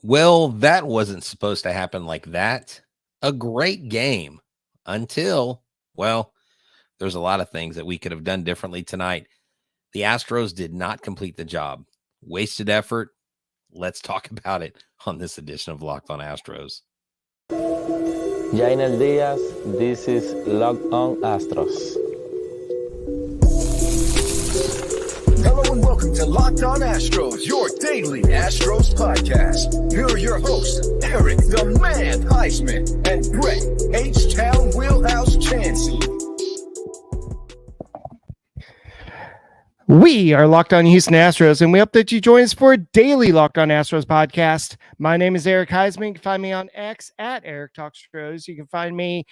Well, that wasn't supposed to happen like that. A great game until, well, there's a lot of things that we could have done differently tonight. The Astros did not complete the job. Wasted effort. Let's talk about it on this edition of Locked On Astros. Jainer Diaz, this is Locked On Astros. Hello and welcome to Locked On Astros, your daily Astros podcast. Here are your hosts, Eric the Man Huysman and Brett H-Town Wheelhouse Chancey. We are Locked On Houston Astros, and we hope that you join us for a daily Locked On Astros podcast. My name is Eric Huysman. You can find me on X at Eric Talks Astros. You can find me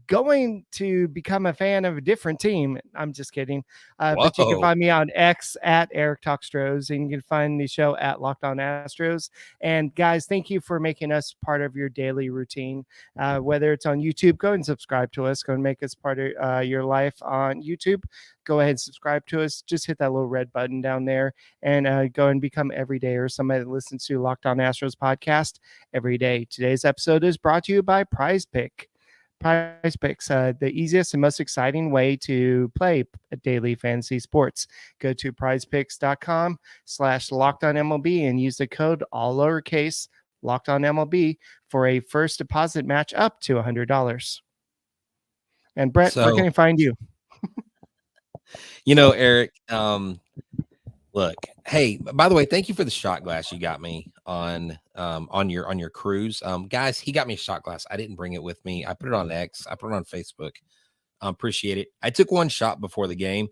going to become a fan of a different team. I'm just kidding. But you can find me on X at Eric Talks Astros, and you can find the show at Locked On Astros. And guys, thank you for making us part of your daily routine. Whether it's on YouTube, go and subscribe to us. Go and make us part of your life on YouTube. Go ahead and subscribe to us. Just hit that little red button down there and go and become everyday or somebody that listens to Locked On Astros podcast every day. Today's episode is brought to you by PrizePicks. PrizePicks, the easiest and most exciting way to play daily fantasy sports. Go to prizepicks.com/LockedOnMLB and use the code all lowercase LockedOnMLB for a first deposit match up to $100. And Brett, where can I find you? Eric, look, hey, by the way, thank you for the shot glass you got me on your cruise. Guys, he got me a shot glass. I didn't bring it with me. I put it on X. I put it on Facebook. Appreciate it. I took one shot before the game.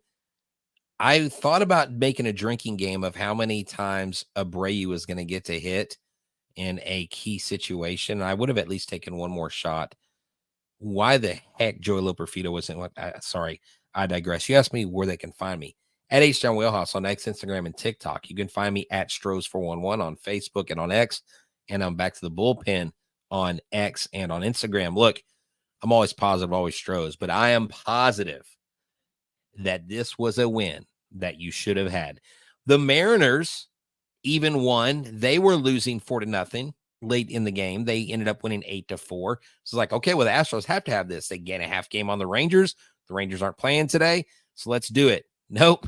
I thought about making a drinking game of how many times Abreu was going to get to hit in a key situation. I would have at least taken one more shot. Why the heck Joey Loperfido wasn't? Sorry, I digress. You asked me where they can find me. At H-Town Wheelhouse on X, Instagram, and TikTok. You can find me at Stros411 on Facebook and on X. And I'm back to the bullpen on X and on Instagram. Look, I'm always positive, always Stros, but I am positive that this was a win that you should have had. The Mariners even won. They were losing 4-0 late in the game. They ended up winning 8-4. So it's like, okay, well, the Astros have to have this. They gain a half game on the Rangers. The Rangers aren't playing today, so let's do it. Nope.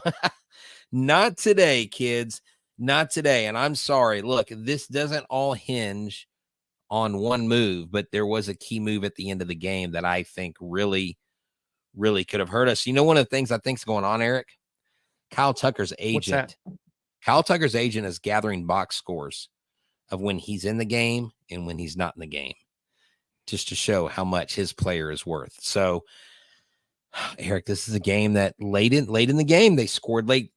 Not today, kids. Not today. And I'm sorry. Look, this doesn't all hinge on one move, but there was a key move at the end of the game that I think really, really could have hurt us. You know, one of the things I think is going on, Eric? Kyle Tucker's agent. Kyle Tucker's agent is gathering box scores of when he's in the game and when he's not in the game, just to show how much his player is worth. So, Eric, this is a game that late in the game, they scored late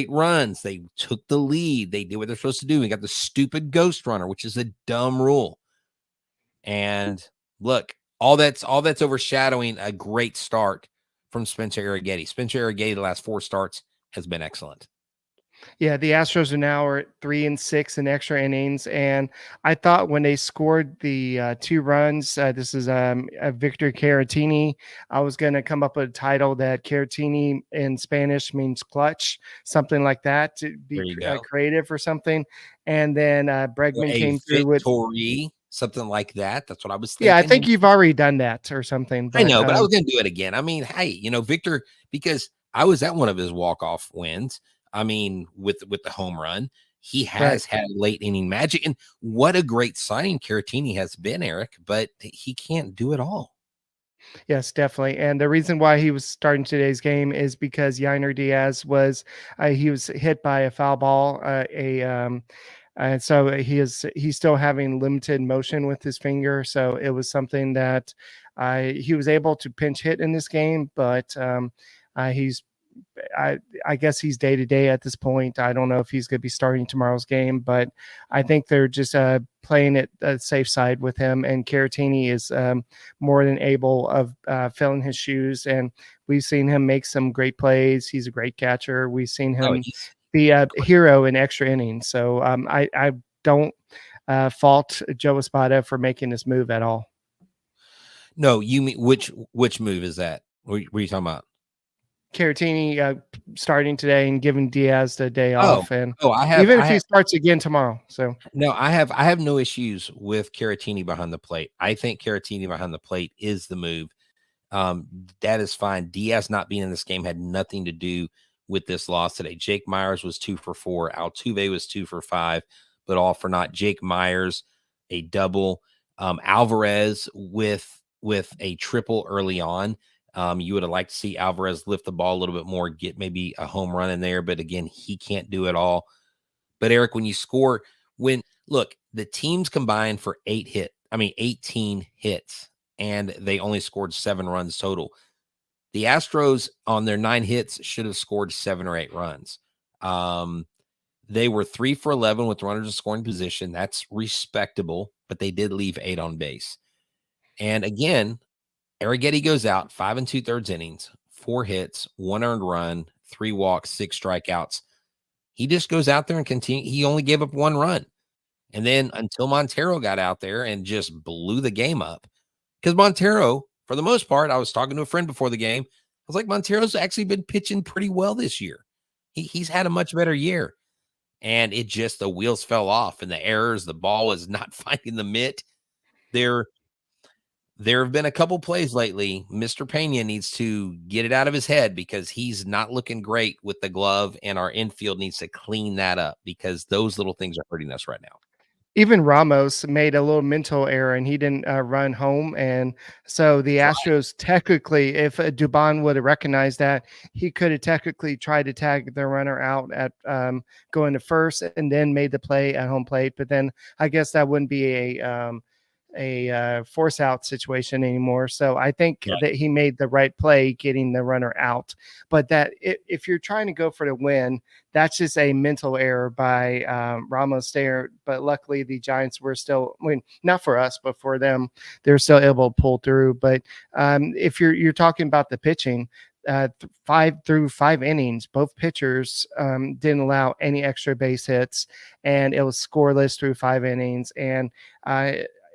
runs. They took the lead. They did what they're supposed to do. We got the stupid ghost runner, which is a dumb rule. And look, all that's overshadowing a great start from Spencer Arrighetti. Spencer Arrighetti, the last 4 starts, has been excellent. Yeah, the Astros are now at 3-6 in extra innings, and I thought when they scored the 2 runs, this is Victor Caratini. I was going to come up with a title that Caratini in Spanish means clutch, something like that, to be creative or something. And then Bregman came through with something like that. That's what I was thinking. Yeah, I think you've already done that or something. But, I know, but I was going to do it again. I mean, hey, Victor, because I was at one of his walk-off wins. I mean, with the home run, he has had late inning magic. And what a great signing Caratini has been, Eric, but he can't do it all. Yes, definitely. And the reason why he was starting today's game is because Yainer Diaz was hit by a foul ball, and so he's still having limited motion with his finger. So it was something that he was able to pinch hit in this game, but I guess he's day to day at this point. I don't know if he's going to be starting tomorrow's game, but I think they're just playing it the safe side with him. And Caratini is more than able of filling his shoes. And we've seen him make some great plays. He's a great catcher. We've seen him be a hero in extra innings. So I don't fault Joe Espada for making this move at all. No, you mean which move is that? What are you talking about? Caratini starting today and giving Diaz the day off, and even if he starts again tomorrow. So no, I have no issues with Caratini behind the plate. I think Caratini behind the plate is the move. That is fine. Diaz not being in this game had nothing to do with this loss today. Jake Myers was 2 for 4. Altuve was 2 for 5, but all for naught. Jake Myers, a double. Alvarez with a triple early on. You would have liked to see Alvarez lift the ball a little bit more, get maybe a home run in there, but again, he can't do it all. But Eric, when you score, look, the teams combined for 18 hits, and they only scored 7 runs total. The Astros on their 9 hits should have scored 7 or 8 runs. They were 3 for 11 with runners in scoring position. That's respectable, but they did leave 8 on base. And again, Arrighetti goes out 5 2/3 innings, 4 hits, 1 earned run, 3 walks, 6 strikeouts. He just goes out there and continue. He only gave up 1 run. And then until Montero got out there and just blew the game up. Because Montero, for the most part, I was talking to a friend before the game. I was like, Montero's actually been pitching pretty well this year. He's had a much better year. And it just, the wheels fell off and the errors, the ball is not finding the mitt. There have been a couple plays lately. Mr. Pena needs to get it out of his head because he's not looking great with the glove, and our infield needs to clean that up because those little things are hurting us right now. Even Ramos made a little mental error and he didn't run home. And so the Astros technically, if Dubon would have recognized that, he could have technically tried to tag the runner out at going to first and then made the play at home plate. But then I guess that wouldn't be a force out situation anymore. So I think that he made the right play getting the runner out. But that if you're trying to go for the win, that's just a mental error by Ramos there. But luckily the Giants were still, not for us, but for them, they're still able to pull through. But if you're talking about the pitching, 5 innings, both pitchers didn't allow any extra base hits, and it was scoreless through 5 innings. And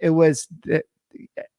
it was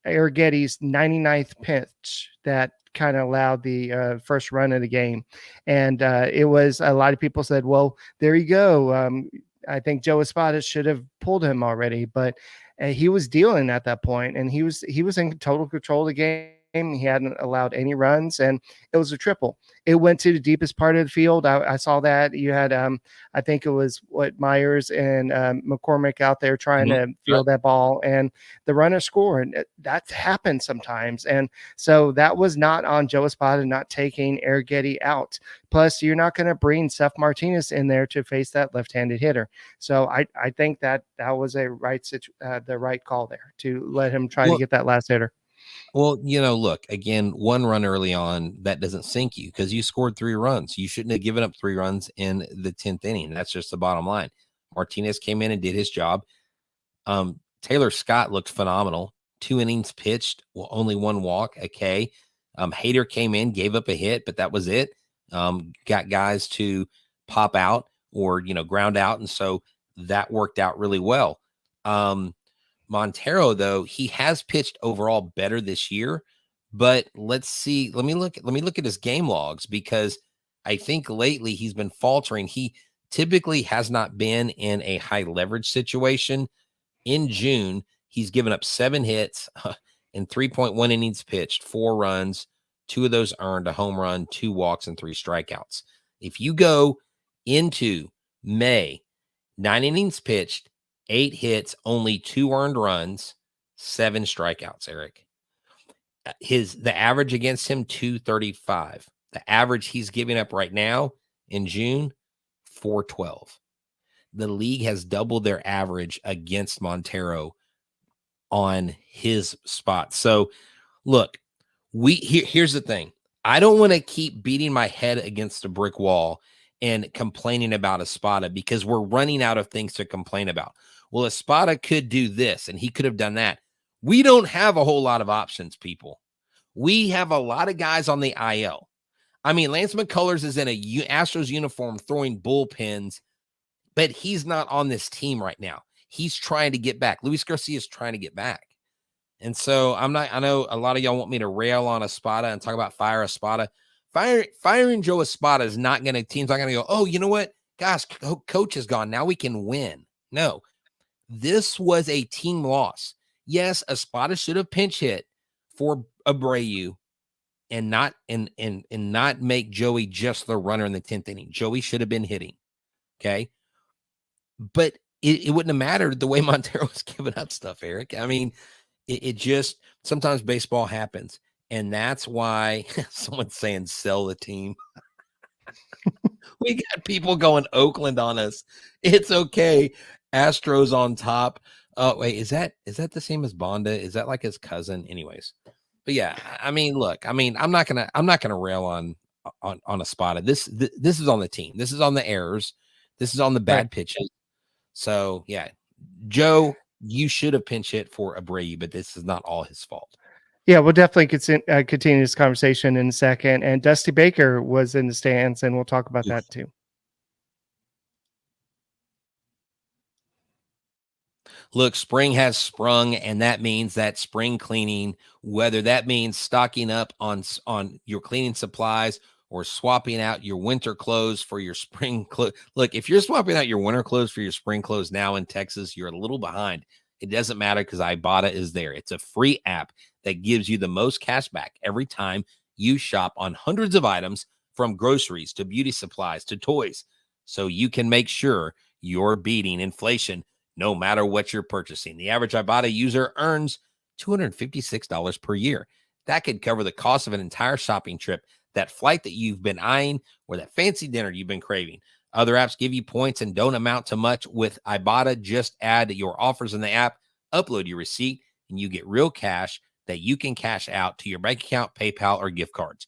Arrighetti's 99th pitch that kind of allowed the first run of the game. And it was, a lot of people said, well, there you go. I think Joe Espada should have pulled him already, but he was dealing at that point, and he was in total control of the game. He hadn't allowed any runs, and it was a triple. It went to the deepest part of the field. I saw that. You had, I think it was Myers and McCormick out there trying to field that ball, and the runner scored. That happens sometimes. And so that was not on Joe Espada not taking Arrighetti out. Plus, you're not going to bring Seth Martinez in there to face that left-handed hitter. So I think that was the right call there to let him try to get that last hitter. Well, look, again, 1 run early on, that doesn't sink you because you scored 3 runs. You shouldn't have given up 3 runs in the 10th inning. That's just the bottom line. Martinez came in and did his job. Taylor Scott looked phenomenal. 2 innings pitched, only 1 walk, a K. Hader came in, gave up a hit, but that was it. Got guys to pop out or, ground out, and so that worked out really well. Montero, though, he has pitched overall better this year, but let's see. Let me look at his game logs because I think lately he's been faltering. He typically has not been in a high leverage situation. In June, he's given up 7 hits and 3.1 innings pitched, 4 runs, 2 of those earned, a home run, 2 walks, and 3 strikeouts. If you go into May, 9 innings pitched, 8 hits, only 2 earned runs, 7 strikeouts, Eric. The average against him, 235. The average he's giving up right now in June, 412. The league has doubled their average against Montero on his spot. So look, here's the thing. I don't want to keep beating my head against a brick wall and complaining about Espada because we're running out of things to complain about. Well, Espada could do this and he could have done that. We don't have a whole lot of options, people. We have a lot of guys on the IL. I mean, Lance McCullers is in a Astros uniform throwing bullpens, but he's not on this team right now. He's trying to get back. Luis Garcia is trying to get back. And so I know a lot of y'all want me to rail on Espada and talk about fire Espada. Firing Joe Espada is not going to, team's not going to go, oh, you know what? Gosh, coach is gone. Now we can win. No, this was a team loss. Yes, Espada should have pinch hit for Abreu and not make Joey just the runner in the 10th inning. Joey should have been hitting. Okay. But it wouldn't have mattered the way Montero was giving up stuff, Eric. I mean, it just, sometimes baseball happens. And that's why someone's saying sell the team. We got people going Oakland on us. It's okay. Astros on top. Oh, wait, is that the same as Bonda? Is that like his cousin? Anyways. But yeah, I mean, look, I mean, I'm not gonna rail on Espada. This is on the team. This is on the errors. This is on the bad pitches. So yeah, Joe, you should have pinch hit for Abreu, but this is not all his fault. Yeah, we'll definitely continue this conversation in a second. And Dusty Baker was in the stands, and we'll talk about that too. Look, spring has sprung, and that means that spring cleaning, whether that means stocking up on your cleaning supplies or swapping out your winter clothes for your spring clothes. Look, if you're swapping out your winter clothes for your spring clothes now in Texas, you're a little behind. It doesn't matter because Ibotta is there. It's a free app that gives you the most cash back every time you shop on hundreds of items, from groceries to beauty supplies to toys, so you can make sure you're beating inflation no matter what you're purchasing. The average Ibotta user earns $256 per year. That could cover the cost of an entire shopping trip, that flight that you've been eyeing, or that fancy dinner you've been craving. Other apps give you points and don't amount to much. With Ibotta, just add your offers in the app, upload your receipt, and you get real cash that you can cash out to your bank account, PayPal, or gift cards.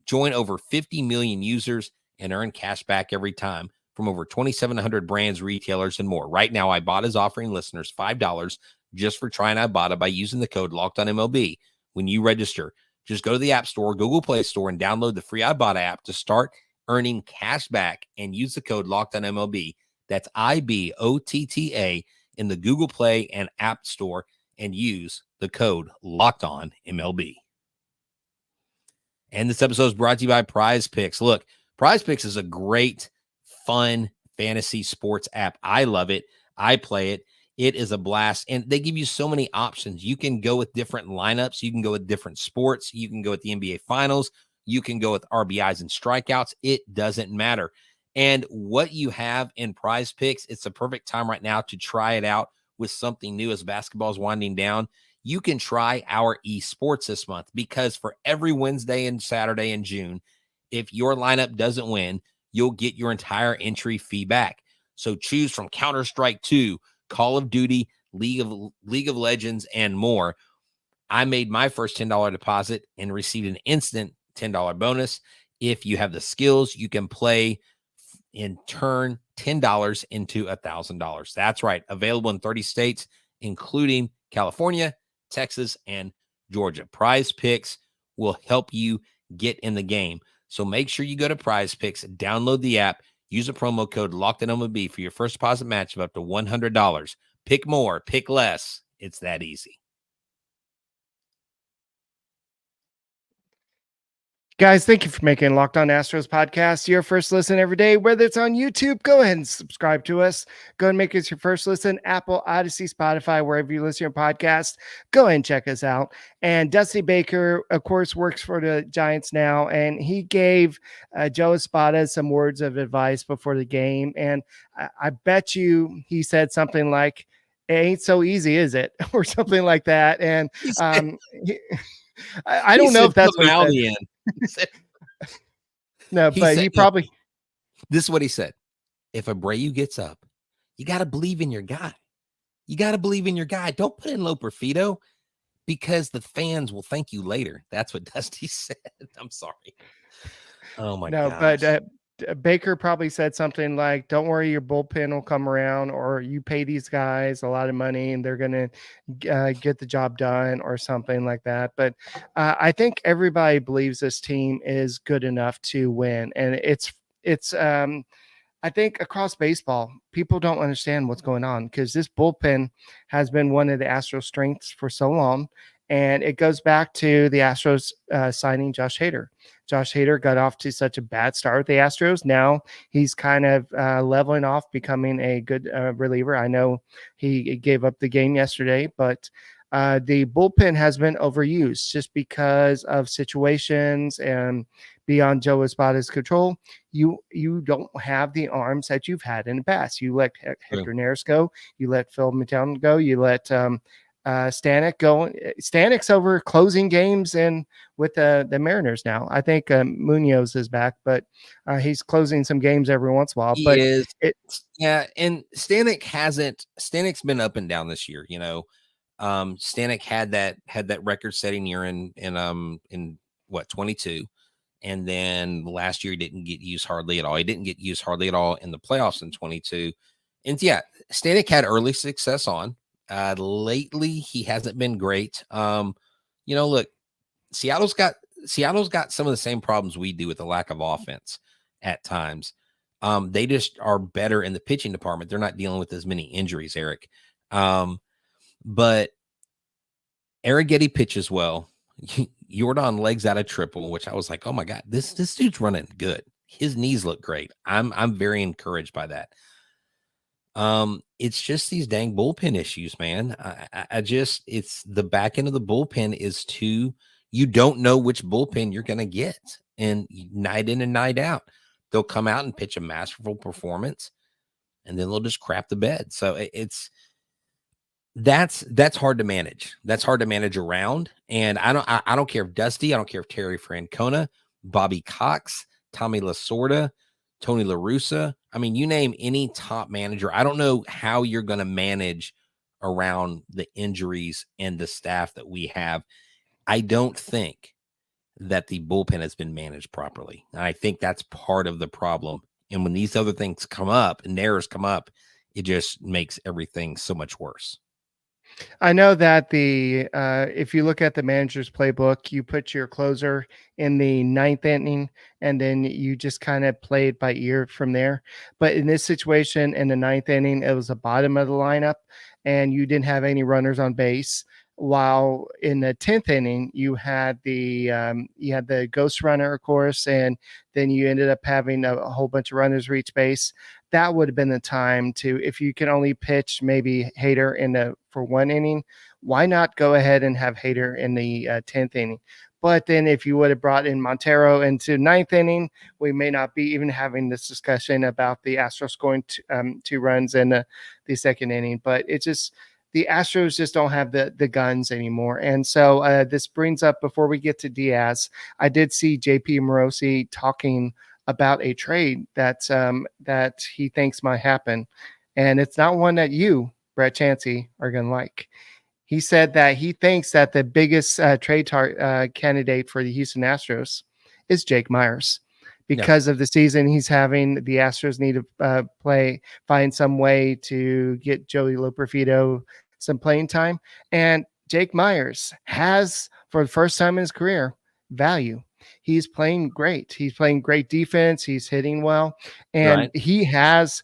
Join over 50 million users and earn cash back every time from over 2,700 brands, retailers, and more. Right now, Ibotta is offering listeners $5 just for trying Ibotta by using the code LOCKEDONMLB when you register. Just go to the App Store, Google Play Store, and download the free Ibotta app to start earning cash back, and use the code LOCKEDONMLB. That's IBOTTA in the Google Play and App Store, and use the code LOCKEDONMLB. And this episode is brought to you by PrizePicks. Look, PrizePicks is a great, fun fantasy sports app. I love it. I play it. It is a blast. And they give you so many options. You can go with different lineups. You can go with different sports. You can go with the NBA Finals. You can go with RBIs and strikeouts. It doesn't matter. And what you have in PrizePicks, it's the perfect time right now to try it out with something new as basketball is winding down. You can try our esports this month, because for every Wednesday and Saturday in June, if your lineup doesn't win, you'll get your entire entry fee back. So choose from Counter-Strike 2, Call of Duty, League of Legends, and more. I made my first $10 deposit and received an instant $10 bonus. If you have the skills, you can play and turn $10 into $1,000. That's right. Available in 30 states, including California, Texas, and Georgia. PrizePicks will help you get in the game. So make sure you go to PrizePicks, download the app, use a promo code LOCKEDONMLB for your first deposit match of up to $100. Pick more, pick less. It's that easy. Guys, thank you for making Locked On Astros podcast your first listen every day. Whether it's on YouTube, go ahead and subscribe to us. Go ahead and make us your first listen. Apple, Odyssey, Spotify, wherever you listen to your podcast, go ahead and check us out. And Dusty Baker, of course, works for the Giants now, and he gave Joe Espada some words of advice before the game. And I bet you he said something like, "It ain't so easy, is it?" or something like that. And I don't know if that's what he said. No, but he probably. This is what he said. If Abreu gets up, you got to believe in your guy. You got to believe in your guy. Don't put in low Perfito, because the fans will thank you later. That's what Dusty said. I'm sorry. Oh my gosh. But Baker probably said something like, "Don't worry, your bullpen will come around, or you pay these guys a lot of money and they're going to get the job done," or something like that. But I think everybody believes this team is good enough to win. And it's I think across baseball, people don't understand what's going on, because this bullpen has been one of the Astros strengths for so long. And it goes back to the Astros signing Josh Hader. Josh Hader got off to such a bad start with the Astros. Now he's kind of leveling off, becoming a good reliever. I know he gave up the game yesterday, but the bullpen has been overused just because of situations and beyond Joe Espada's control. You don't have the arms that you've had in the past. You let Hector Neris go. You let Phil Maton go. You let Stanek go. Stanek's over closing games and with the Mariners now. I think Munoz is back, but he's closing some games every once in a while. He but is. Yeah, and Stanek's been up and down this year. Stanek had that record-setting year in what 22, and then last year he didn't get used hardly at all. He didn't get used hardly at all in the playoffs in 22, and yeah, Stanek had early success on. Lately he hasn't been great. Look, Seattle's got some of the same problems we do with the lack of offense at times. They just are better in the pitching department. They're not dealing with as many injuries, Eric. But Arrighetti pitches well. Yordan legs out a triple, which I was like, oh my God, this dude's running good. His knees look great. I'm very encouraged by that. It's just these dang bullpen issues, man. It's the back end of the bullpen is you don't know which bullpen you're going to get, and night in and night out, they'll come out and pitch a masterful performance, and then they'll just crap the bed. So that's hard to manage. That's hard to manage around. And I don't care if Dusty, I don't care if Terry Francona, Bobby Cox, Tommy Lasorda, Tony La Russa. I mean, you name any top manager. I don't know how you're going to manage around the injuries and the staff that we have. I don't think that the bullpen has been managed properly. And I think that's part of the problem. And when these other things come up and errors come up, it just makes everything so much worse. I know that if you look at the manager's playbook, you put your closer in the ninth inning, and then you just kind of play it by ear from there. But in this situation, in the ninth inning, it was the bottom of the lineup, and you didn't have any runners on base. While in the 10th inning, you had the ghost runner, of course, and then you ended up having a whole bunch of runners reach base. That would have been the time to, if you can only pitch maybe Hader for one inning, why not go ahead and have Hader in the 10th inning? But then if you would have brought in Montero into ninth inning, we may not be even having this discussion about the Astros scoring 2 runs in the second inning. But it's just, the Astros just don't have the guns anymore. And so this brings up, before we get to Diaz, I did see JP Morosi talking about a trade that he thinks might happen. And it's not one that you, Brett Chancey, are going to like. He said that he thinks that the biggest trade candidate for the Houston Astros is Jake Myers. Because of the season he's having, the Astros need to find some way to get Joey Loperfido some playing time. And Jake Myers has, for the first time in his career, value. He's playing great. He's playing great defense. He's hitting well. And he's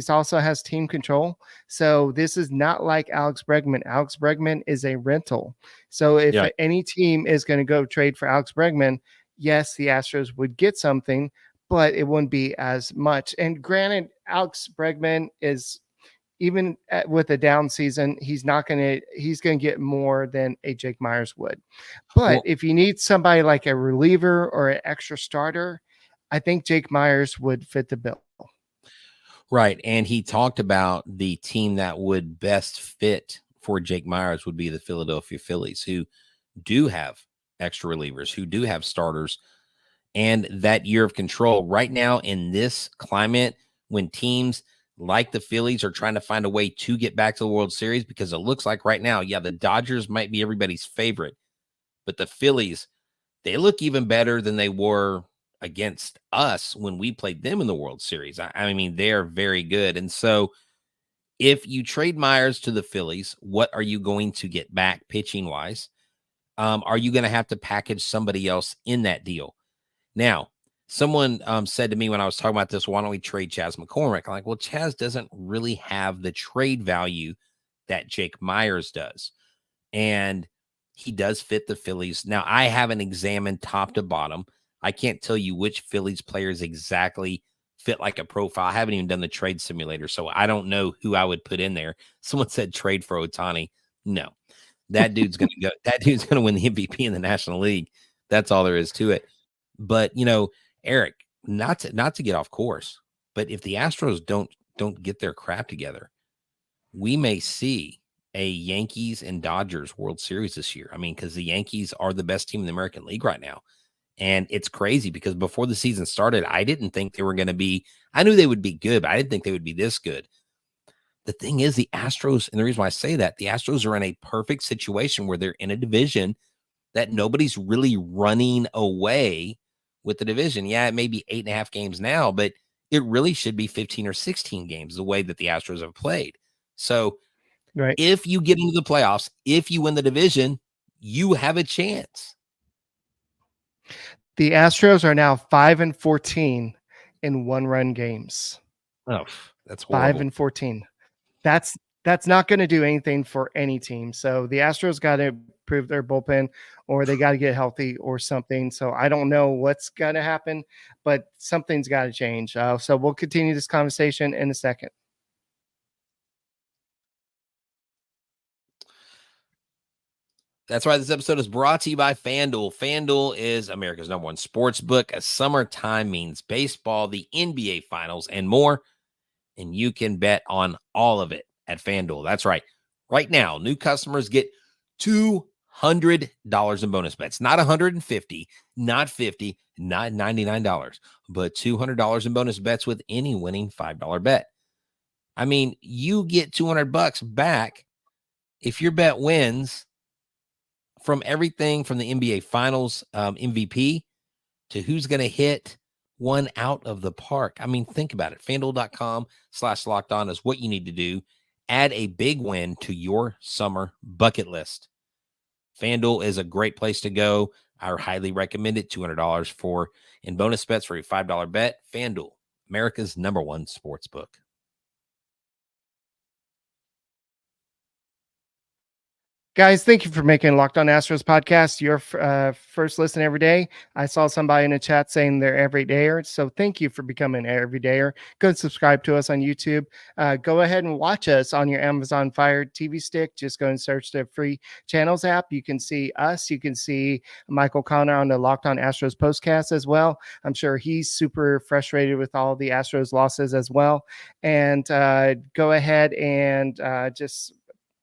also has team control. So this is not like Alex Bregman. Alex Bregman is a rental. So if any team is going to go trade for Alex Bregman, yes, the Astros would get something, but it wouldn't be as much. And granted, Alex Bregman is, even with a down season, he's going to get more than a Jake Myers would. But if you need somebody like a reliever or an extra starter, I think Jake Myers would fit the bill. Right. And he talked about the team that would best fit for Jake Myers would be the Philadelphia Phillies, who do have extra relievers, who do have starters, and that year of control. Right now in this climate, when teams like the Phillies are trying to find a way to get back to the World Series, because it looks like right now, the Dodgers might be everybody's favorite, but the Phillies, they look even better than they were against us when we played them in the World Series. I mean, they're very good. And so if you trade Myers to the Phillies, what are you going to get back pitching wise? Are you going to have to package somebody else in that deal? Now, someone said to me when I was talking about this, why don't we trade Chas McCormick? I'm like, well, Chas doesn't really have the trade value that Jake Myers does. And he does fit the Phillies. Now, I haven't examined top to bottom. I can't tell you which Phillies players exactly fit like a profile. I haven't even done the trade simulator, so I don't know who I would put in there. Someone said trade for Ohtani. No, that dude's going to go. That dude's going to win the MVP in the National League. That's all there is to it. But, Eric, not to get off course, but if the Astros don't get their crap together, we may see a Yankees and Dodgers World Series this year. I mean, because the Yankees are the best team in the American League right now. And it's crazy because before the season started, I didn't think they were going to be, I knew they would be good, but I didn't think they would be this good. The thing is, the Astros, and the reason why I say that, the Astros are in a perfect situation where they're in a division that nobody's really running away with the division. Yeah, it may be 8.5 games now, but it really should be 15 or 16 games the way that the Astros have played. So Right. if you get into the playoffs, if you win the division, you have a chance. The Astros are now 5-14 in one-run games. Oh, that's horrible. 5-14. That's not going to do anything for any team. So the Astros got to improve their bullpen, or they got to get healthy or something. So I don't know what's going to happen, but something's got to change. So we'll continue this conversation in a second. That's right. This episode is brought to you by FanDuel. FanDuel is America's #1 sports book. Summertime means baseball, the NBA Finals, and more. And you can bet on all of it at FanDuel. That's right. Right now, new customers get $200 in bonus bets. Not $150, not $50, not $99, but $200 in bonus bets with any winning $5 bet. I mean, you get $200 back if your bet wins, from everything from the NBA Finals MVP to who's going to hit one out of the park. I mean, think about it. FanDuel.com/lockedon is what you need to do. Add a big win to your summer bucket list. FanDuel is a great place to go. I highly recommend it. $200 in bonus bets for a $5 bet. FanDuel, America's #1 sports book. Guys, thank you for making Locked On Astros podcast your first listen every day. I saw somebody in the chat saying they're everydayer, so thank you for becoming an everydayer. Go and subscribe to us on YouTube. Go ahead and watch us on your Amazon Fire TV stick. Just go and search the free channels app. You can see us. You can see Michael Connor on the Locked On Astros postcast as well. I'm sure he's super frustrated with all the Astros losses as well. And go ahead and just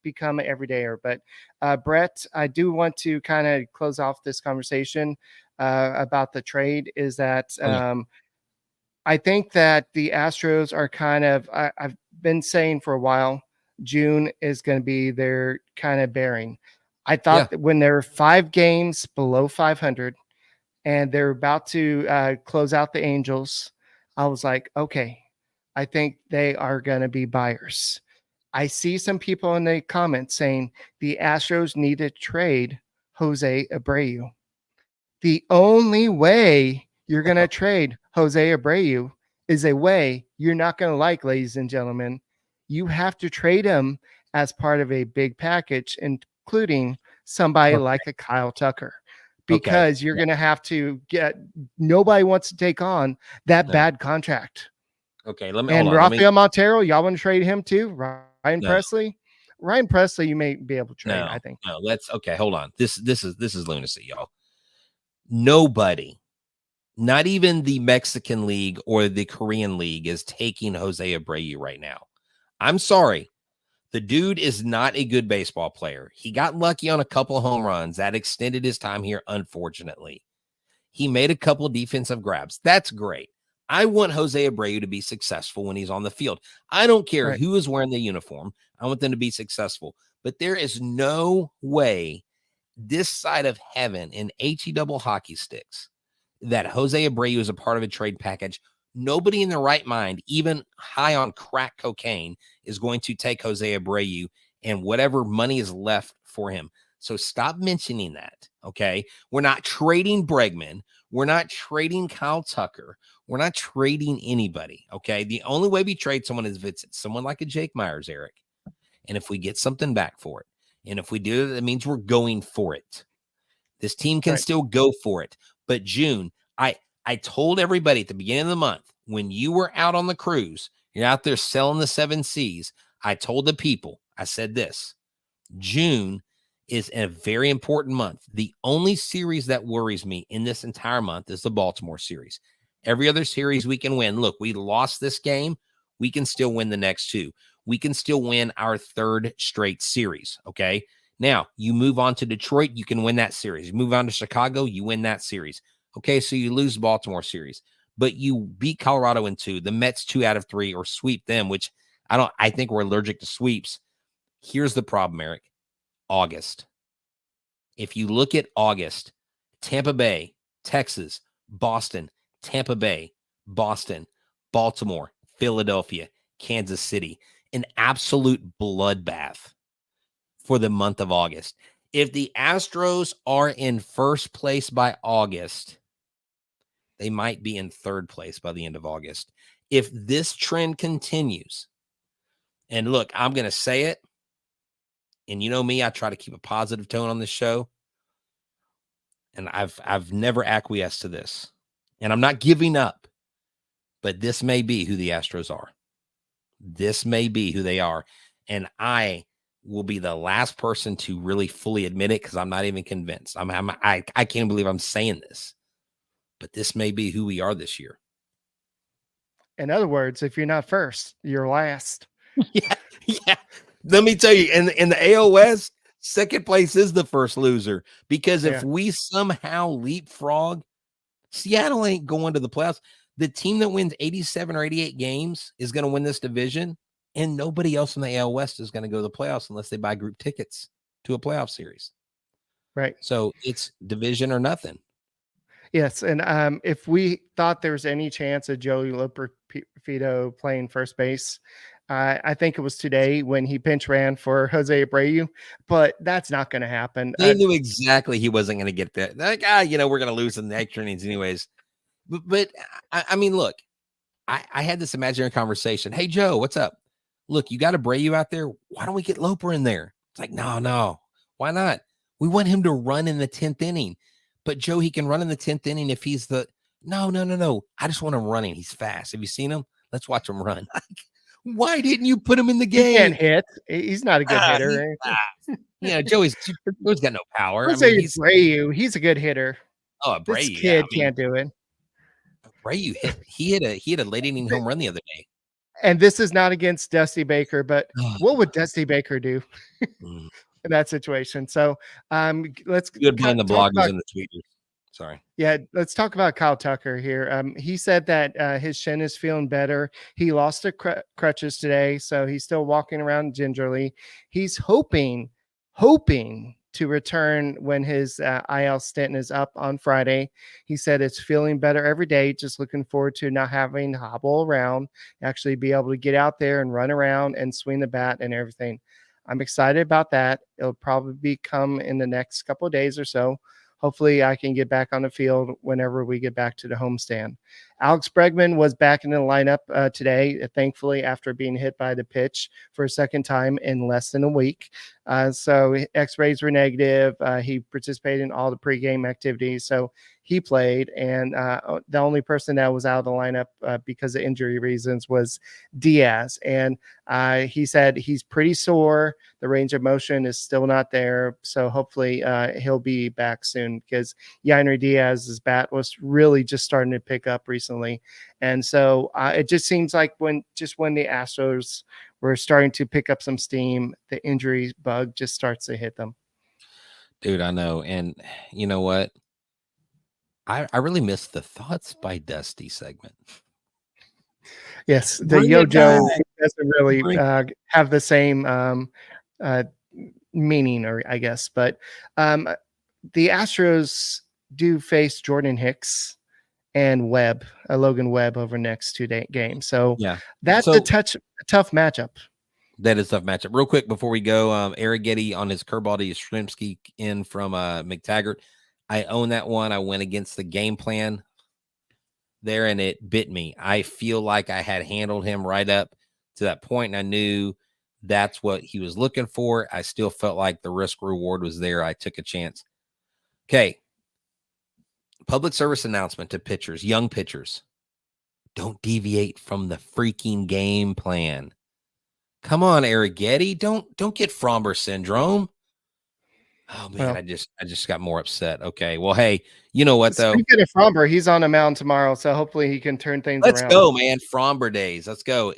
become an everydayer. But Brett, I do want to kind of close off this conversation about the trade is that I think that the Astros are kind of, I've been saying for a while, June is going to be their kind of bearing. I thought that when they're 5 games below 500 and they're about to close out the Angels, I was like, okay, I think they are going to be buyers. I see some people in the comments saying the Astros need to trade Jose Abreu. The only way you're going to trade Jose Abreu is a way you're not going to like, ladies and gentlemen. You have to trade him as part of a big package, including somebody like a Kyle Tucker, because you're going to have to get, nobody wants to take on that bad contract. Okay. Let me, and Rafael Montero, y'all want to trade him too? Ryan Presley, you may be able to trade. I think. No, hold on. This is lunacy, y'all. Nobody, not even the Mexican League or the Korean League, is taking Jose Abreu right now. I'm sorry. The dude is not a good baseball player. He got lucky on a couple of home runs that extended his time here, unfortunately. He made a couple of defensive grabs. That's great. I want Jose Abreu to be successful when he's on the field. I don't care who is wearing the uniform. I want them to be successful. But there is no way this side of heaven in HE double hockey sticks that Jose Abreu is a part of a trade package. Nobody in their right mind, even high on crack cocaine, is going to take Jose Abreu and whatever money is left for him. So stop mentioning that, okay? We're not trading Bregman. We're not trading Kyle Tucker. We're not trading anybody, okay? The only way we trade someone is if it's someone like a Jake Myers, Eric, and if we get something back for it. And if we do that, means we're going for it. This team can Right. still go for it. But June, I told everybody at the beginning of the month, when you were out on the cruise, you're out there selling the 7 C's, I told the people, I said this, June is a very important month. The only series that worries me in this entire month is the Baltimore series. Every other series we can win. Look, we lost this game. We can still win the next 2. We can still win our 3rd straight series, okay? Now, you move on to Detroit, you can win that series. You move on to Chicago, you win that series. Okay, so you lose the Baltimore series, but you beat Colorado in 2, the Mets 2 out of 3, or sweep them, which I think we're allergic to sweeps. Here's the problem, Eric. August. If you look at August, Tampa Bay, Texas, Boston, Tampa Bay, Boston, Baltimore, Philadelphia, Kansas City, an absolute bloodbath for the month of August. If the Astros are in first place by August, they might be in 3rd place by the end of August. If this trend continues, and look, I'm going to say it, and you know me, I try to keep a positive tone on this show, and I've never acquiesced to this, and I'm not giving up, but this may be who the Astros are. This may be who they are, and I will be the last person to really fully admit it because I'm not even convinced. I can't believe I'm saying this, but this may be who we are this year. In other words, if you're not first, you're last. Yeah. Let me tell you, in the AL West, 2nd place is the first loser, because if we somehow leapfrog, Seattle ain't going to the playoffs. The team that wins 87 or 88 games is going to win this division, and nobody else in the AL West is going to go to the playoffs unless they buy group tickets to a playoff series. Right. So it's division or nothing. Yes, and if we thought there was any chance of Joey Loperfido playing first base, I think it was today when he pinch ran for Jose Abreu, but that's not going to happen. They knew exactly he wasn't going to get that. Like, we're going to lose in the extra innings anyways. But I mean, look, I had this imaginary conversation. Hey, Joe, what's up? Look, you got Abreu out there. Why don't we get Loper in there? It's like, no. Why not? We want him to run in the 10th inning. But Joe, he can run in the 10th inning if he's the no. I just want him running. He's fast. Have you seen him? Let's watch him run. Why didn't you put him in the game? He can't hit. He's not a good hitter. Joey's got no power. Abreu, he's a good hitter. Oh, Abreu, this kid can't do it. Abreu he hit a late inning home run the other day. And this is not against Dusty Baker, but what would Dusty Baker do in that situation? So let's good playing the bloggers and the tweeters. Sorry. Yeah, let's talk about Kyle Tucker here. He said that his shin is feeling better. He lost the crutches today, so he's still walking around gingerly. He's hoping to return when his IL stint is up on Friday. He said it's feeling better every day, just looking forward to not having to hobble around, actually be able to get out there and run around and swing the bat and everything. I'm excited about that. It'll probably come in the next couple of days or so. Hopefully I can get back on the field whenever we get back to the homestand. Alex Bregman was back in the lineup today, thankfully, after being hit by the pitch for a second time in less than a week. So x-rays were negative. He participated in all the pregame activities. So he played. And the only person that was out of the lineup because of injury reasons was Diaz. And he said he's pretty sore. The range of motion is still not there. So hopefully he'll be back soon, because Yainer Diaz's bat was really just starting to pick up recently. And so it just seems like when the Astros were starting to pick up some steam, the injury bug just starts to hit them. Dude, I know. And you know what? I really missed the Thoughts by Dusty segment. Yes, the Yo Joe doesn't really have the same meaning, or I guess. But the Astros do face Jordan Hicks and Logan Webb over next 2 games. So that's a tough matchup. That is a tough matchup. Real quick before we go, Arrighetti on his curveball to Yastrzemski in from McTaggart. I own that one. I went against the game plan there, and it bit me. I feel like I had handled him right up to that point, and I knew That's what he was looking for. I still felt like the risk reward was there. I took a chance. Okay. Public service announcement to pitchers, young pitchers. Don't deviate from the freaking game plan. Come on, Arrighetti. Don't get Fromber syndrome. Oh man, Well, I just got more upset. Okay. Well, hey, you know what though? Speaking of Fromber, he's on a mound tomorrow, so hopefully he can turn things Let's around. go, man. Fromber days. Let's go.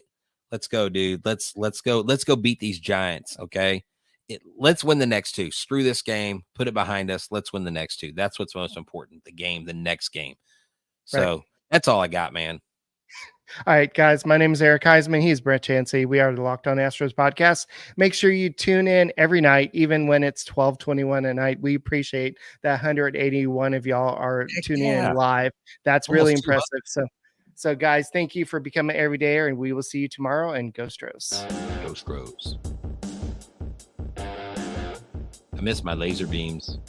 Let's go, dude. Let's go. Let's go beat these Giants. Okay. Let's win the next two. Screw this game. Put it behind us. Let's win the next two. That's what's most important. The next game. So that's all I got, man. All right, guys. My name is Eric Huysman. He's Brett Chancey. We are the Locked On Astros podcast. Make sure you tune in every night, even when it's 12:21 at night. We appreciate that 181 of y'all are tuning in live. That's Almost really impressive. So guys, thank you for becoming an everydayer, and we will see you tomorrow. And go Stros. Go Stros. I miss my laser beams.